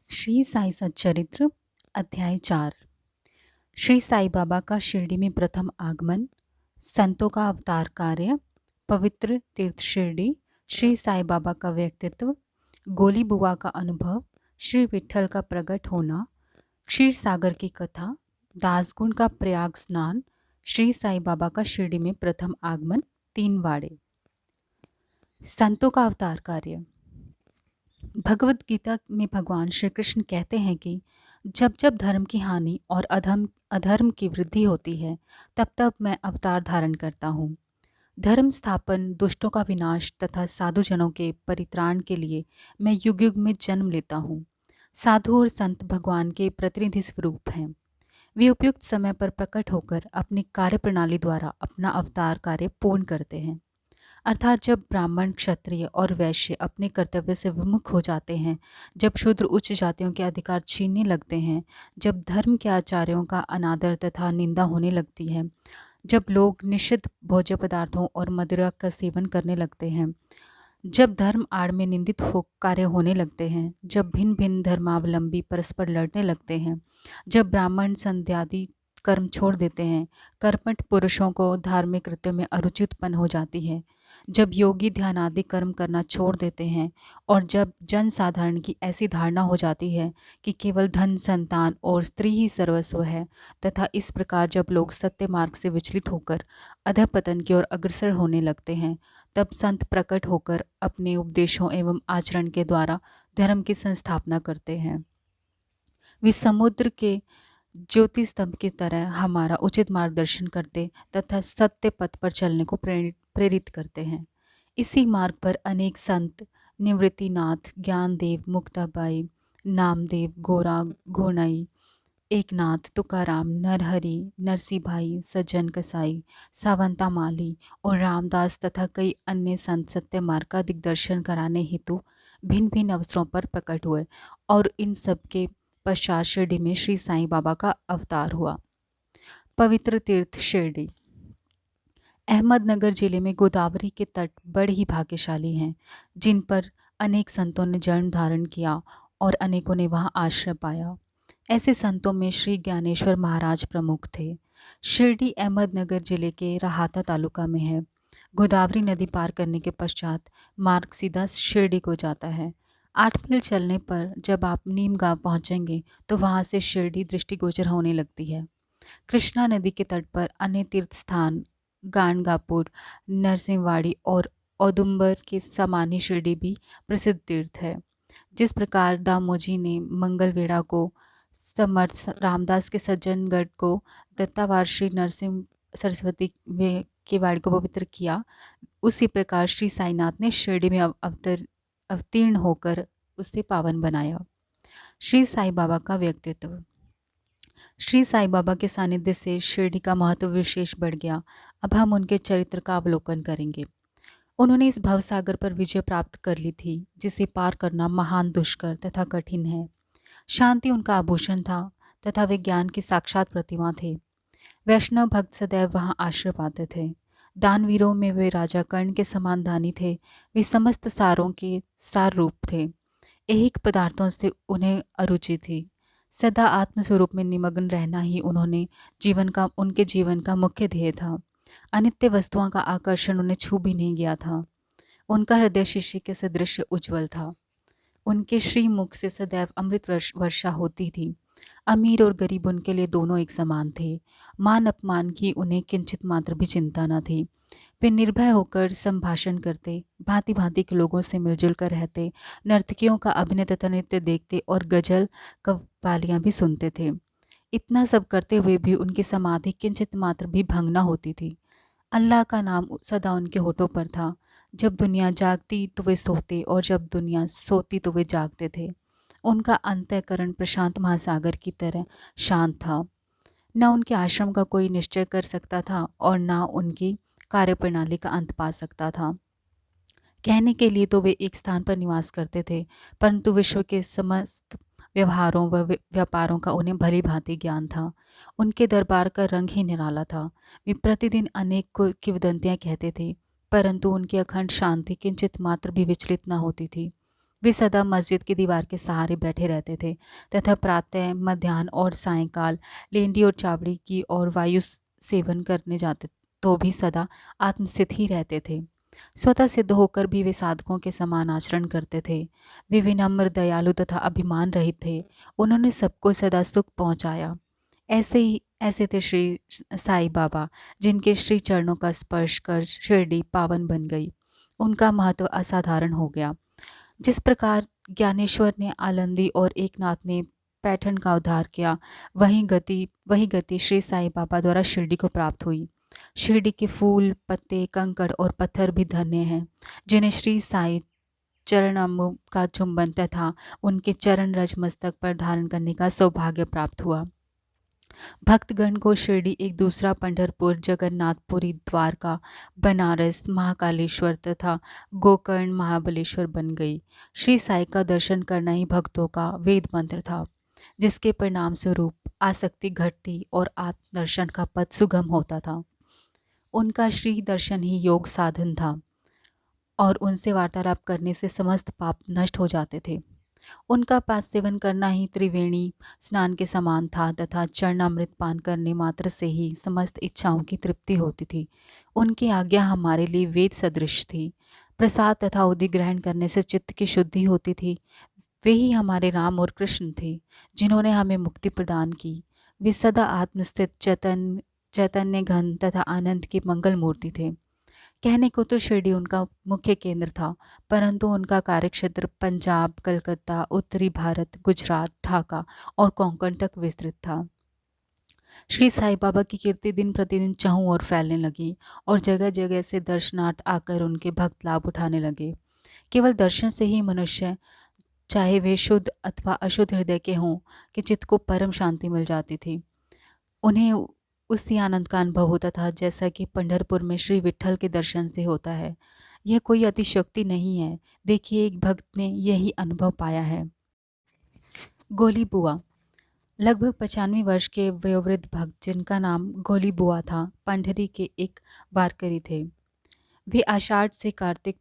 श्री साई सच्चरित्र अध्याय 4। श्री साई बाबा का शिरडी में प्रथम आगमन, संतों का अवतार कार्य, पवित्र तीर्थ शिरडी, श्री साई बाबा का व्यक्तित्व, गोली बुआ का अनुभव, श्री विट्ठल का प्रकट होना, क्षीर सागर की कथा, दासगुण का प्रयाग स्नान, श्री साई बाबा का शिरडी में प्रथम आगमन, 3 वाड़े। संतों का अवतार कार्य। भगवत गीता में भगवान श्री कृष्ण कहते हैं कि जब जब धर्म की हानि और अधर्म की वृद्धि होती है, तब तब मैं अवतार धारण करता हूँ। धर्म स्थापन, दुष्टों का विनाश तथा साधुजनों के परित्राण के लिए मैं युग युग में जन्म लेता हूँ। साधु और संत भगवान के प्रतिनिधि स्वरूप हैं। वे उपयुक्त समय पर प्रकट होकर अपनी कार्य प्रणाली द्वारा अपना अवतार कार्य पूर्ण करते हैं। अर्थात जब ब्राह्मण, क्षत्रिय और वैश्य अपने कर्तव्य से विमुख हो जाते हैं, जब शूद्र उच्च जातियों के अधिकार छीनने लगते हैं, जब धर्म के आचार्यों का अनादर तथा निंदा होने लगती है, जब लोग निषिद्ध भोज्य पदार्थों और मदिरा का सेवन करने लगते हैं, जब धर्म आड़ में निंदित हो कार्य होने लगते हैं, जब भिन्न भिन्न धर्मावलंबी परस्पर लड़ने लगते हैं, जब ब्राह्मण संध्यादि कर्म छोड़ देते हैं, कर्मठ पुरुषों को धार्मिक कृत्य में अरुचि उत्पन्न हो जाती है, जब योगी ध्यानादि कर्म करना छोड़ देते हैं और जब जन साधारण की ऐसी धारणा हो जाती है कि केवल धन, संतान और स्त्री ही सर्वस्व है, तथा इस प्रकार जब लोग सत्य मार्ग से विचलित होकर अधःपतन की ओर अग्रसर होने लगते हैं, तब संत प्रकट होकर अपने उपदेशों एवं आचरण के द्वारा धर्म की संस्थापना करते हैं। वे समुद्र के ज्योति स्तंभ की तरह हमारा उचित मार्गदर्शन करते तथा सत्य पथ पर चलने को प्रेरित करते हैं। इसी मार्ग पर अनेक संत, निवृत्तिनाथ, ज्ञानदेव, मुक्ताबाई, नामदेव, गोरा घोनाई, एकनाथ, तुकाराम, नरहरि, नरसी भाई, सज्जन कसाई, सावंता माली और रामदास तथा कई अन्य संत सत्य मार्ग का दिग्दर्शन कराने हेतु भिन्न भिन्न अवसरों पर प्रकट हुए और इन सब के पश्चात शिरडी में श्री साईं बाबा का अवतार हुआ। पवित्र तीर्थ शिरडी। अहमदनगर जिले में गोदावरी के तट बड़े ही भाग्यशाली हैं, जिन पर अनेक संतों ने जन्म धारण किया और अनेकों ने वहां आश्रय पाया। ऐसे संतों में श्री ज्ञानेश्वर महाराज प्रमुख थे। शिरडी अहमदनगर जिले के राहाता तालुका में है। गोदावरी नदी पार करने के पश्चात मार्ग सीधा शिरडी को जाता है। 8 मील चलने पर जब आप नीम गांव पहुंचेंगे तो वहां से शिरडी दृष्टिगोचर होने लगती है। कृष्णा नदी के तट पर अन्य तीर्थ स्थान गाणगापुर, नरसिंहवाड़ी और औदुंबर के समानी शिरडी भी प्रसिद्ध तीर्थ है। जिस प्रकार दामोजी ने मंगलवेढ़ा को, समर्थ रामदास के सज्जनगढ़ को, दत्तावार श्री नरसिंह सरस्वती के वाड़ी को पवित्र किया, उसी प्रकार श्री साईनाथ ने शिरडी में अवतीर्ण होकर उसे पावन बनाया। श्री साई बाबा का व्यक्तित्व। श्री साई बाबा के सानिध्य से शिरडी का महत्व विशेष बढ़ गया। अब हम उनके चरित्र का अवलोकन करेंगे। उन्होंने इस भवसागर पर विजय प्राप्त कर ली थी, जिसे पार करना महान दुष्कर तथा कठिन है। शांति उनका आभूषण था तथा वे ज्ञान की साक्षात प्रतिमा थे। वैष्णव भक्त सदैव वहां आश्रय पाते थे। दानवीरों में वे राजा कर्ण के समान दानी थे। वे समस्त सारों के सार रूप थे। ऐहिक पदार्थों से उन्हें अरुचि थी। सदा आत्मस्वरूप में निमग्न रहना ही उनके जीवन का मुख्य ध्येय था। अनित्य वस्तुओं का आकर्षण उन्हें छू भी नहीं गया था। उनका हृदय शीशे के सदृश उज्ज्वल था। उनके श्रीमुख से सदैव अमृत वर्षा होती थी। अमीर और गरीब उनके लिए दोनों एक समान थे। मान अपमान की उन्हें किंचित मात्र भी चिंता न थी। वे निर्भय होकर संभाषण करते, भांति भांति के लोगों से मिलजुल कर रहते, नर्तकियों का अभिनय तथा नृत्य देखते और गजल कव्वालियाँ भी सुनते थे। इतना सब करते हुए भी उनकी समाधि किंचित मात्र भी भंग न होती थी। अल्लाह का नाम सदा उनके होठों पर था। जब दुनिया जागती तो वे सोते और जब दुनिया सोती तो वे जागते थे। उनका अंतःकरण प्रशांत महासागर की तरह शांत था। न उनके आश्रम का कोई निश्चय कर सकता था और न उनकी कार्यप्रणाली का अंत पा सकता था। कहने के लिए तो वे एक स्थान पर निवास करते थे, परंतु विश्व के समस्त व्यवहारों व व्यापारों का उन्हें भली भांति ज्ञान था। उनके दरबार का रंग ही निराला था। वे प्रतिदिन अनेक किंवदंतियाँ कहते थे, परंतु उनकी अखंड शांति किंचित मात्र भी विचलित न होती थी। वे सदा मस्जिद की दीवार के सहारे बैठे रहते थे तथा प्रातः, मध्याह्न और सायंकाल लेंडी और चावड़ी की और वायु सेवन करने जाते तो भी सदा आत्मस्थित ही रहते थे। स्वतः सिद्ध होकर भी वे साधकों के समान आचरण करते थे। वे विनम्र, दयालु तथा अभिमान रहित थे। उन्होंने सबको सदा सुख पहुंचाया। ऐसे थे श्री साईं बाबा, जिनके श्री चरणों का स्पर्श कर शिरडी पावन बन गई। उनका महत्व असाधारण हो गया। जिस प्रकार ज्ञानेश्वर ने आलंदी और एकनाथ ने पैठण का उद्धार किया, वही गति श्री साईं बाबा द्वारा शिरडी को प्राप्त हुई। शिरडी के फूल, पत्ते, कंकड़ और पत्थर भी धन्य हैं, जिन्हें श्री साईं चरणाम्बु का चुंबन तथा उनके चरण रज मस्तक पर धारण करने का सौभाग्य प्राप्त हुआ। भक्तगण को शिरडी एक दूसरा पंढरपुर, जगन्नाथपुरी, द्वारका, बनारस, महाकालेश्वर तथा गोकर्ण, महाबलेश्वर बन गई। श्री साई का दर्शन करना ही भक्तों का वेद मंत्र था, जिसके परिणाम स्वरूप आसक्ति घटती और आत्मदर्शन का पथ सुगम होता था। उनका श्री दर्शन ही योग साधन था और उनसे वार्तालाप करने से समस्त पाप नष्ट हो जाते थे। उनका पास सेवन करना ही त्रिवेणी स्नान के समान था तथा चरणामृत पान करने मात्र से ही समस्त इच्छाओं की तृप्ति होती थी। उनकी आज्ञा हमारे लिए वेद सदृश थी। प्रसाद तथा उदि ग्रहण करने से चित्त की शुद्धि होती थी। वे ही हमारे राम और कृष्ण थे, जिन्होंने हमें मुक्ति प्रदान की। वे सदा आत्मस्थित चैतन्य घन तथा आनंद की मंगल मूर्ति थे। कहने को तो शिरडी उनका मुख्य केंद्र था, परंतु उनका कार्यक्षेत्र पंजाब, कलकत्ता, उत्तरी भारत, गुजरात, ढाका और कोंकण तक विस्तृत था। श्री साईं बाबा की कीर्ति दिन प्रतिदिन चहुं ओर फैलने लगी और जगह जगह से दर्शनार्थ आकर उनके भक्त लाभ उठाने लगे। केवल दर्शन से ही मनुष्य, चाहे वे शुद्ध अथवा अशुद्ध हृदय के हों, कि चित्त को परम शांति मिल जाती थी। उन्हें उसी आनंद का अनुभव होता था जैसा कि पंढरपुर में श्री विट्ठल के दर्शन से होता है। यह कोई अतिशयोक्ति नहीं है। देखिए, एक भक्त ने यही अनुभव पाया है। गोली बुआ लगभग 95 वर्ष के वयोवृद्ध भक्त, जिनका नाम गोली बुआ था, पंढरी के एक वारकरी थे। वे आषाढ़ से कार्तिक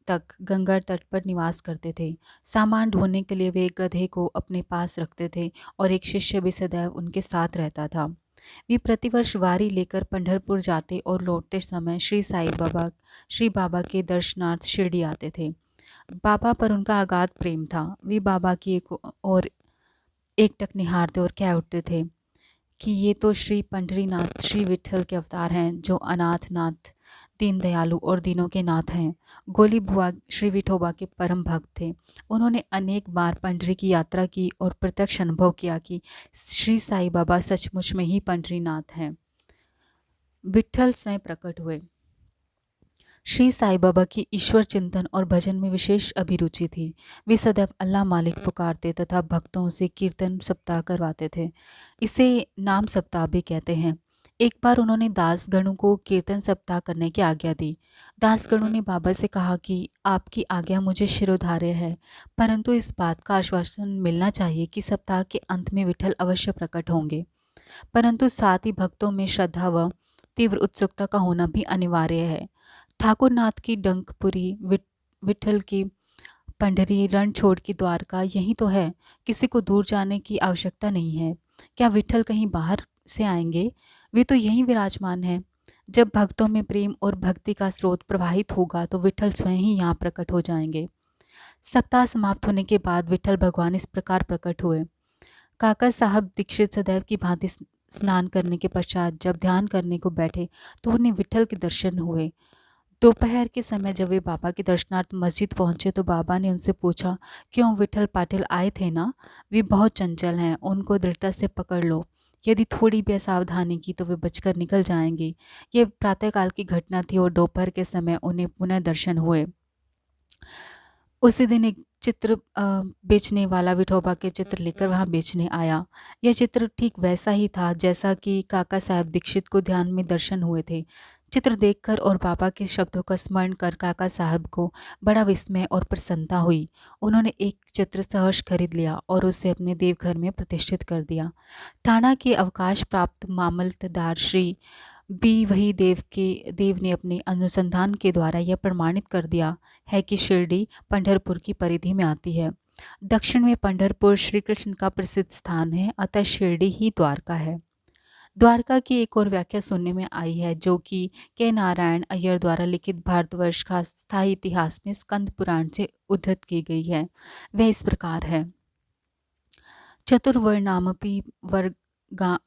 तक गंगा तट पर निवास करते थे। सामान ढोने के लिए वे एक गधे को अपने पास रखते थे और एक शिष्य भी सदैव उनके साथ रहता था। वे प्रतिवर्ष वारी लेकर पंढरपुर जाते और लौटते समय श्री बाबा के दर्शनार्थ शिरडी आते थे। बाबा पर उनका अगाध प्रेम था। वे बाबा की और एकटक निहारते और कह उठते थे कि ये तो श्री पंढरीनाथ, श्री विट्ठल के अवतार हैं, जो अनाथ नाथ, दीन दयालु और दीनों के नाथ हैं। गोली बुआ श्री विठोबा के परम भक्त थे। उन्होंने अनेक बार पंढरी की यात्रा की और प्रत्यक्ष अनुभव किया कि श्री साईं बाबा सचमुच में ही पंढरीनाथ हैं। विट्ठल स्वयं प्रकट हुए। श्री साईं बाबा की ईश्वर चिंतन और भजन में विशेष अभिरुचि थी। वे सदैव अल्लाह मालिक पुकारते तथा भक्तों से कीर्तन सप्ताह करवाते थे। इसे नाम सप्ताह भी कहते हैं। एक बार उन्होंने दासगणों को कीर्तन सप्ताह करने की आज्ञा दी। दासगणों ने बाबा से कहा कि आपकी आज्ञा मुझे शिरोधार्य है, परंतु इस बात का आश्वासन मिलना चाहिए कि सप्ताह के अंत में विट्ठल अवश्य प्रकट होंगे। परंतु साथ ही भक्तों में श्रद्धा व तीव्र उत्सुकता का होना भी अनिवार्य है। ठाकुरनाथ की डंकपुरी, विट्ठल की पंढरी, रणछोड़ की द्वारका यही तो है। किसी को दूर जाने की आवश्यकता नहीं है। क्या विट्ठल कहीं बाहर से आएंगे? वे तो यहीं विराजमान हैं। जब भक्तों में प्रेम और भक्ति का स्रोत प्रवाहित होगा तो विट्ठल स्वयं ही यहाँ प्रकट हो जाएंगे। सप्ताह समाप्त होने के बाद विट्ठल भगवान इस प्रकार प्रकट हुए। काका साहब दीक्षित सदैव की भांति स्नान करने के पश्चात जब ध्यान करने को बैठे तो उन्हें विट्ठल के दर्शन हुए। दोपहर के समय जब वे बाबा के दर्शनार्थ मस्जिद पहुंचे तो बाबा ने उनसे पूछा, क्यों विट्ठल पाटिल आए थे ना? वे बहुत चंचल हैं, उनको दृढ़ता से पकड़ लो। यदि थोड़ी भी असावधानी की तो वे बचकर निकल जाएंगे। ये प्रातःकाल की घटना थी और दोपहर के समय उन्हें पुनः दर्शन हुए। उसी दिन एक चित्र बेचने वाला विठोबा के चित्र लेकर वहाँ बेचने आया। यह चित्र ठीक वैसा ही था जैसा कि काका साहब दीक्षित को ध्यान में दर्शन हुए थे। चित्र देखकर और बाबा के शब्दों का स्मरण कर काका साहब को बड़ा विस्मय और प्रसन्नता हुई। उन्होंने एक चित्र सहर्ष खरीद लिया और उसे अपने देवघर में प्रतिष्ठित कर दिया। ठाणा के अवकाश प्राप्त मामलतदार श्री भी वही देव ने अपने अनुसंधान के द्वारा यह प्रमाणित कर दिया है कि शिरडी पंढरपुर की परिधि में आती है। दक्षिण में पंढरपुर श्री कृष्ण का प्रसिद्ध स्थान है, अतः शिरडी ही द्वारका है। द्वारका की एक और व्याख्या सुनने में आई है, जो कि के नारायण अय्यर द्वारा लिखित भारतवर्ष का स्थायी इतिहास में स्कंद पुराण से उद्धृत की गई है। वह इस प्रकार है। चतुर्वर्णामपि वर्गा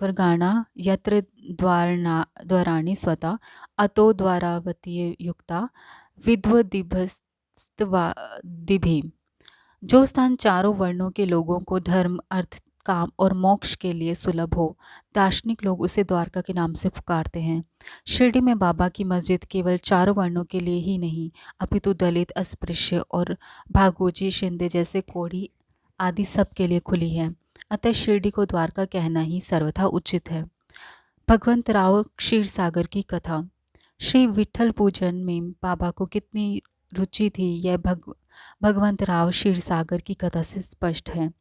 वर्गाणा यत्र द्वाराणि स्वता अतो द्वारावती युक्ता विद्वदिभस्तवादिभि। जो स्थान चारों वर्णों के लोगों को धर्म, अर्थ, काम और मोक्ष के लिए सुलभ हो, दार्शनिक लोग उसे द्वारका के नाम से पुकारते हैं। शिरडी में बाबा की मस्जिद केवल चारों वर्णों के लिए ही नहीं, अपितु दलित, अस्पृश्य और भागोजी, शिंदे जैसे कोढ़ी आदि सब के लिए खुली है। अतः शिरडी को द्वारका कहना ही सर्वथा उचित है। भगवंत राव क्षीरसागर की कथा। श्री विठल पूजन में बाबा को कितनी रुचि थी, यह भगवंत राव क्षीरसागर की कथा से स्पष्ट है।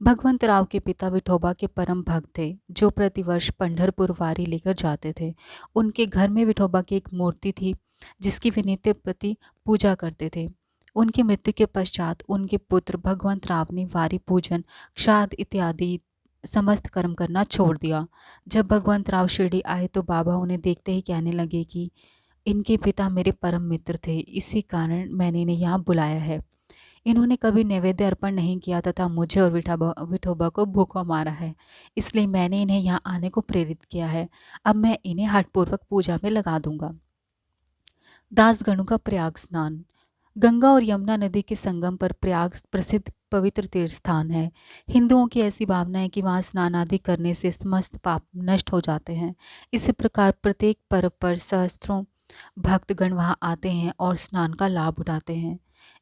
भगवंत राव के पिता विठोबा के परम भक्त थे, जो प्रतिवर्ष पंढरपुर वारी लेकर जाते थे। उनके घर में विठोबा की एक मूर्ति थी, जिसकी वे नित्य प्रति पूजा करते थे। उनकी मृत्यु के पश्चात उनके पुत्र भगवंत राव ने वारी पूजन, श्राद्ध इत्यादि समस्त कर्म करना छोड़ दिया। जब भगवंत राव शिरडी आए तो बाबा उन्हें देखते ही कहने लगे कि इनके पिता मेरे परम मित्र थे, इसी कारण मैंने इन्हें यहाँ बुलाया है। इन्होंने कभी नैवेद्य अर्पण नहीं किया तथा मुझे और विठोबा को भूखा मारा है, इसलिए मैंने इन्हें यहाँ आने को प्रेरित किया है। अब मैं इन्हें हठपूर्वक पूजा में लगा दूंगा। दासगणों का प्रयाग स्नान। गंगा और यमुना नदी के संगम पर प्रयाग प्रसिद्ध पवित्र तीर्थ स्थान है। हिंदुओं की ऐसी भावना है कि वहाँ स्नान आदि करने से समस्त पाप नष्ट हो जाते हैं। इसी प्रकार प्रत्येक पर्व पर सहस्त्रों भक्तगण वहाँ आते हैं और स्नान का लाभ उठाते हैं।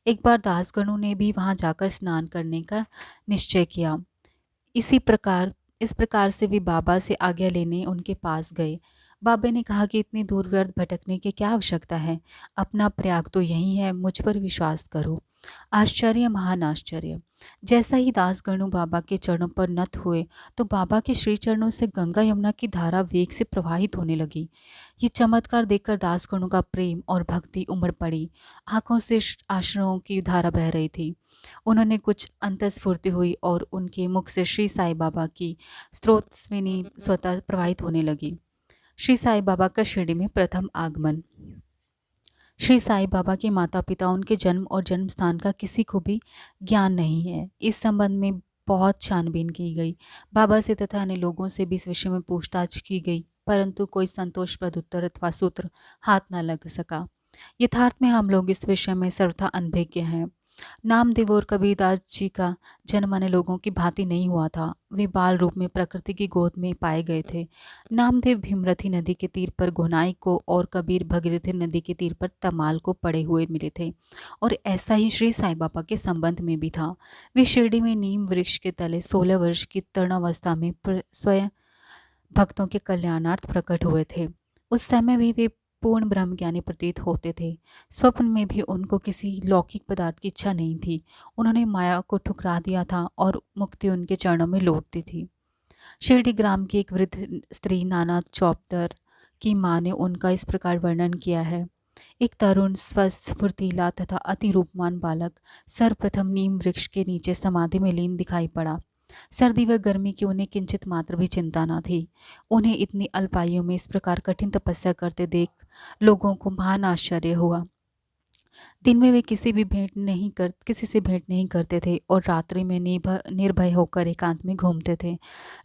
एक बार दासगणों ने भी वहाँ जाकर स्नान करने का निश्चय किया। इस प्रकार से वे बाबा से आज्ञा लेने उनके पास गए। बाबा ने कहा कि इतनी दूर व्यर्थ भटकने की क्या आवश्यकता है, अपना प्रयाग तो यही है, मुझ पर विश्वास करो। आश्चर्य, महान आश्चर्य। जैसा ही दासगणों बाबा के चरणों पर नत हुए तो बाबा के श्री चरणों से गंगा यमुना की धारा वेग से प्रवाहित होने लगी। ये चमत्कार देखकर दासगणों का प्रेम और भक्ति उमड़ पड़ी। आंखों से आश्रुओं की धारा बह रही थी। उन्होंने कुछ अंतस्फूर्ति हुई और उनके मुख से श्री साईं बाबा की स्त्रोतस्विनी स्वतः प्रवाहित होने लगी। श्री साईं बाबा का शिरडी में प्रथम आगमन। श्री साईं बाबा के माता पिता, उनके जन्म और जन्म स्थान का किसी को भी ज्ञान नहीं है। इस संबंध में बहुत छानबीन की गई। बाबा से तथा अन्य लोगों से भी इस विषय में पूछताछ की गई, परंतु कोई संतोषप्रद उत्तर अथवा सूत्र हाथ न लग सका। यथार्थ में हम लोग इस विषय में सर्वथा अनभिज्ञ हैं। नामदेव और कबीरदास जी का जन्म अन्य लोगों की भांति नहीं हुआ था। वे बाल रूप में प्रकृति की गोद में पाए गए थे। नामदेव भीमरथी नदी के तीर पर गोनाई को और कबीर भगीरथी नदी के तीर पर तमाल को पड़े हुए मिले थे। और ऐसा ही श्री साईं बाबा के संबंध में भी था। वे शिरडी में नीम वृक्ष के तले 16 वर्ष की तरुणावस्था में स्वयं भक्तों के कल्याणार्थ प्रकट हुए थे। उस समय भी वे पूर्ण ब्रह्मज्ञानी प्रतीत होते थे। स्वप्न में भी उनको किसी लौकिक पदार्थ की इच्छा नहीं थी। उन्होंने माया को ठुकरा दिया था और मुक्ति उनके चरणों में लौटती थी। शिरडी ग्राम की एक वृद्ध स्त्री नाना चौपदर की माँ ने उनका इस प्रकार वर्णन किया है। एक तरुण, स्वस्थ, फुर्तीला तथा अति रूपमान बालक सर्वप्रथम नीम वृक्ष के नीचे समाधि में लीन दिखाई पड़ा। सर्दी व गर्मी की उन्हें किंचित मात्र भी चिंता न थी। उन्हें इतनी अल्पायु में इस प्रकार कठिन तपस्या करते देख लोगों को महान आश्चर्य हुआ। दिन में वे किसी से भेंट नहीं करते थे और रात्रि में निर्भय होकर एकांत में घूमते थे।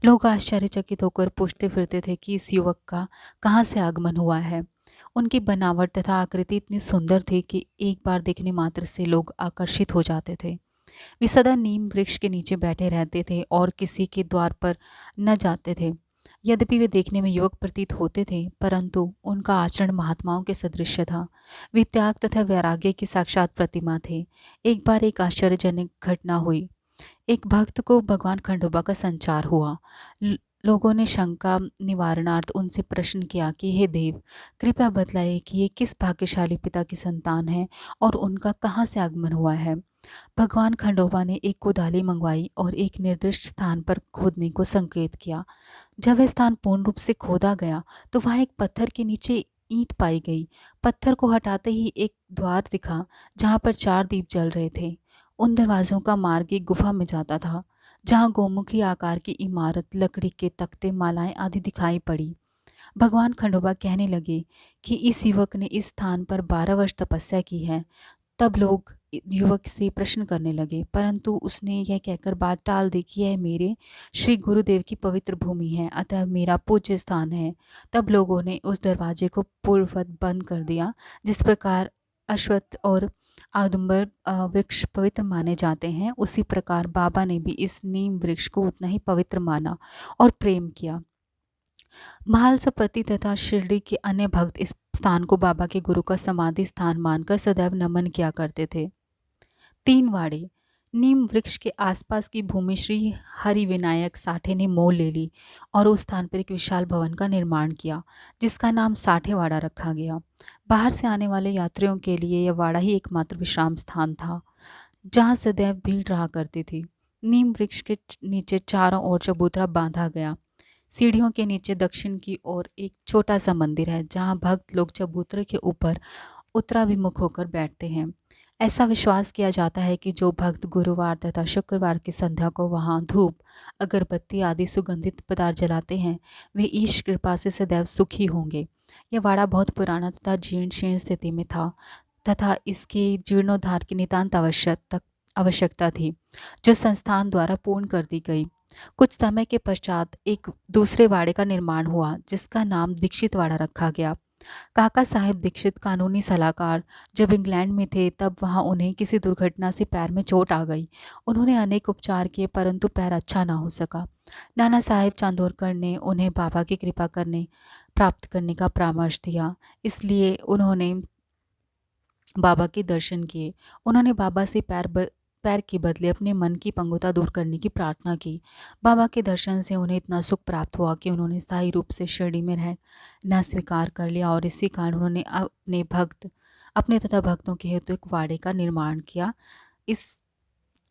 लोग आश्चर्यचकित होकर पूछते फिरते थे कि इस युवक का कहाँ से आगमन हुआ है। उनकी बनावट तथा आकृति इतनी सुंदर थी कि एक बार देखने मात्र से लोग आकर्षित हो जाते थे। वे सदा नीम वृक्ष के नीचे बैठे रहते थे और किसी के द्वार पर न जाते थे। यद्यपि वे देखने में युवक प्रतीत होते थे, परंतु उनका आचरण महात्माओं के सदृश था। वे त्याग तथा वैराग्य की साक्षात प्रतिमा थे। एक बार एक आश्चर्यजनक घटना हुई। एक भक्त को भगवान खंडोबा का संचार हुआ। लोगों ने शंका निवारणार्थ उनसे प्रश्न किया कि हे देव, कृपया बतलाइए कि ये किस भाग्यशाली पिता की संतान है और उनका कहाँ से आगमन हुआ है। भगवान खंडोबा ने एक कुदाली मंगवाई और एक निर्दिष्ट स्थान पर खोदने को संकेत किया। जब वह स्थान पूर्ण रूप से खोदा गया तो वहां एक पत्थर के नीचे ईंट पाई गई। पत्थर को हटाते ही एक द्वार दिखा जहां पर 4 दीप जल रहे थे। उन दरवाजों का मार्ग एक गुफा में जाता था जहां गोमुखी आकार की इमारत, लकड़ी के तख्ते, मालाएं आदि दिखाई पड़ी। भगवान खंडोबा कहने लगे कि इस युवक ने इस स्थान पर 12 वर्ष तपस्या की है। तब लोग युवक से प्रश्न करने लगे, परंतु उसने यह कहकर बात टाल दी कि यह मेरे श्री गुरुदेव की पवित्र भूमि है, अतः मेरा पूज्य स्थान है। तब लोगों ने उस दरवाजे को पूर्ववत बंद कर दिया। जिस प्रकार अश्वत्थ और आदुम्बर वृक्ष पवित्र माने जाते हैं, उसी प्रकार बाबा ने भी इस नीम वृक्ष को उतना ही पवित्र माना और प्रेम किया। महालसपति तथा शिरडी के अन्य भक्त इस स्थान को बाबा के गुरु का समाधि स्थान मानकर सदैव नमन किया करते थे। 3 वाड़े। नीम वृक्ष के आसपास की भूमि श्री हरिविनायक साठे ने मोल ले ली और उस स्थान पर एक विशाल भवन का निर्माण किया जिसका नाम साठेवाड़ा रखा गया। बाहर से आने वाले यात्रियों के लिए यह वाड़ा ही एकमात्र विश्राम स्थान था जहाँ सदैव भीड़ रहा करती थी। नीम वृक्ष के नीचे चारों ओर चबूतरा बांधा गया। सीढ़ियों के नीचे दक्षिण की ओर एक छोटा सा मंदिर है जहाँ भक्त लोग चबूतरे के ऊपर उत्तराभिमुख होकर बैठते हैं। ऐसा विश्वास किया जाता है कि जो भक्त गुरुवार तथा शुक्रवार की संध्या को वहाँ धूप, अगरबत्ती आदि सुगंधित पदार्थ जलाते हैं, वे ईश कृपा से सदैव सुखी होंगे। यह वाड़ा बहुत पुराना तथा जीर्ण शीर्ण स्थिति में था तथा इसके जीर्णोद्धार की नितांत आवश्यकता थी, जो संस्थान द्वारा पूर्ण कर दी गई। कुछ समय के पश्चात एक दूसरे वाड़े का निर्माण हुआ जिसका नाम दीक्षित वाड़ा रखा गया। काका साहेब दीक्षित कानूनी सलाहकार जब इंग्लैंड में थे तब वहां उन्हें किसी दुर्घटना से पैर में चोट आ गई। उन्होंने अनेक उपचार किए परंतु पैर अच्छा ना हो सका। नाना साहेब चांदोरकर ने उन्हें बाबा की कृपा करने प्राप्त करने का परामर्श दिया, इसलिए उन्होंने बाबा के दर्शन किए। उन्होंने बाबा से पैर के बदले अपने मन की पंगुता दूर करने की प्रार्थना की। बाबा के दर्शन से उन्हें इतना सुख प्राप्त हुआ कि उन्होंने स्थायी रूप से शिरडी में रहना स्वीकार कर लिया और इसी कारण उन्होंने अपने तथा भक्तों के हेतु एक वाड़े का निर्माण किया।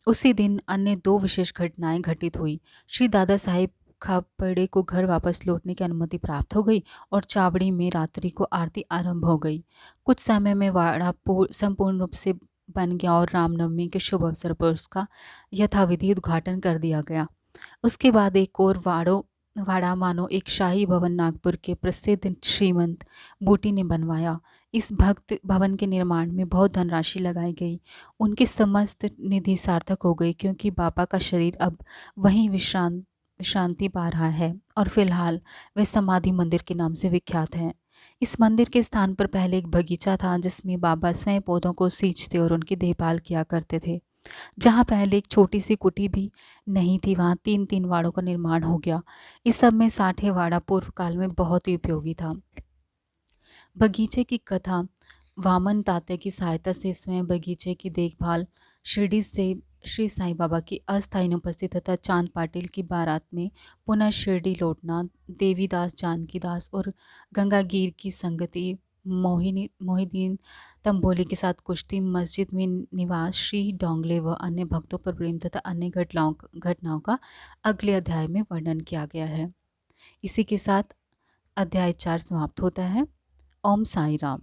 उसी दिन अन्य 2 विशेष घटनाएं घटित हुई। श्री दादा साहेब खापड़े को घर वापस लौटने की अनुमति प्राप्त हो गई और चावड़ी में रात्रि को आरती आरंभ हो गई। कुछ समय में वाड़ा संपूर्ण रूप से बन गया और रामनवमी के शुभ अवसर पर उसका यथाविधि उद्घाटन कर दिया गया। उसके बाद एक और वाड़ा मानो एक शाही भवन नागपुर के प्रसिद्ध श्रीमंत बूटी ने बनवाया। इस भक्त भवन के निर्माण में बहुत धनराशि लगाई गई। उनकी समस्त निधि सार्थक हो गई क्योंकि बाबा का शरीर अब वहीं विश्रांति पा रहा है और फिलहाल वह समाधि मंदिर के नाम से विख्यात है। इस मंदिर के स्थान पर पहले एक बगीचा था जिसमें बाबा स्वयं पौधों को सींचते और उनकी देखभाल किया करते थे। जहाँ पहले एक छोटी सी कुटी भी नहीं थी, वहाँ 3-3 वाड़ों का निर्माण हो गया। इस सब में साठे वाड़ा पूर्व काल में बहुत ही उपयोगी था। बगीचे की कथा। वामन तात्या की सहायता से स्वयं बगीचे की देखभाल, शिरडी से श्री साईं बाबा की अस्थायी अनुपस्थिति तथा चांद पाटिल की बारात में पुनः शिरडी लौटना, देवीदास, जानकीदास और गंगागीर की संगति, मोहिदीन तंबोली के साथ कुश्ती, मस्जिद में निवास, श्री डोंगले व अन्य भक्तों पर प्रेम तथा अन्य घटनाओं का अगले अध्याय में वर्णन किया गया है। इसी के साथ अध्याय 4 समाप्त होता है। ओम साई राम।